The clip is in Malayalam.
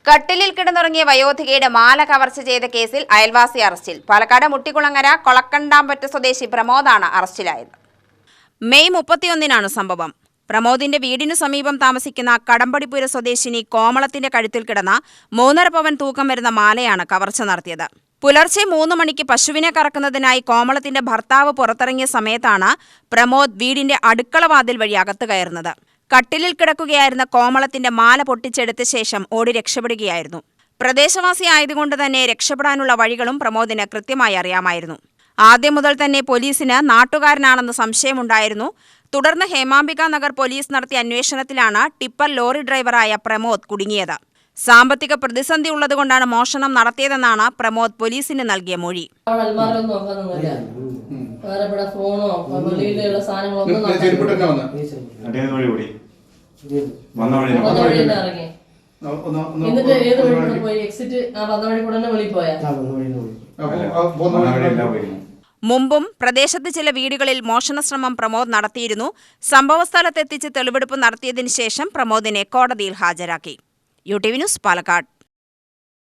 കട്ടിലിൽ കിടന്നുറങ്ങിയ വയോധികയുടെ മാല കവർച്ച ചെയ്ത കേസിൽ അയൽവാസി അറസ്റ്റിൽ. പാലക്കാട് മുട്ടിക്കുളങ്ങര കൊളക്കണ്ടാമ്പറ്റ സ്വദേശി പ്രമോദാണ് അറസ്റ്റിലായത്. മെയ് 31-നാണ് സംഭവം. പ്രമോദിന്റെ വീടിനു സമീപം താമസിക്കുന്ന കടമ്പടിപ്പുര സ്വദേശിനി കോമളത്തിന്റെ കഴുത്തിൽ കിടന്ന 3.5 പവൻ തൂക്കം വരുന്ന മാലയാണ് കവർച്ച നടത്തിയത്. പുലർച്ചെ 3 മണിക്ക് പശുവിനെ കറക്കുന്നതിനായി കോമളത്തിന്റെ ഭർത്താവ് പുറത്തിറങ്ങിയ സമയത്താണ് പ്രമോദ് വീടിന്റെ അടുക്കള വാതിൽ വഴി അകത്ത് കയറുന്നത്. കട്ടിലിൽ കിടക്കുകയായിരുന്ന കോമളത്തിന്റെ മാല പൊട്ടിച്ചെടുത്ത ശേഷം ഓടി രക്ഷപ്പെടുകയായിരുന്നു. പ്രദേശവാസി ആയതുകൊണ്ട് തന്നെ രക്ഷപ്പെടാനുള്ള വഴികളും പ്രമോദിന് കൃത്യമായി അറിയാമായിരുന്നു. ആദ്യം മുതൽ തന്നെ പോലീസിന് നാട്ടുകാരനാണെന്ന് സംശയമുണ്ടായിരുന്നു. തുടർന്ന് ഹേമാംബിക നഗർ പോലീസ് നടത്തിയ അന്വേഷണത്തിലാണ് ടിപ്പർ ലോറി ഡ്രൈവറായ പ്രമോദ് കുടുങ്ങിയത്. സാമ്പത്തിക പ്രതിസന്ധി ഉള്ളതുകൊണ്ടാണ് മോഷണം നടത്തിയതെന്നാണ് പ്രമോദ് പോലീസിന് നൽകിയ മൊഴി. മുമ്പും പ്രദേശത്ത് ചില വീടുകളിൽ മോഷണശ്രമം പ്രമോദ് നടത്തിയിരുന്നു. സംഭവസ്ഥലത്തെത്തിച്ച് തെളിവെടുപ്പ് നടത്തിയതിനു ശേഷം പ്രമോദിനെ കോടതിയിൽ ഹാജരാക്കി. UTV news, Palakkad.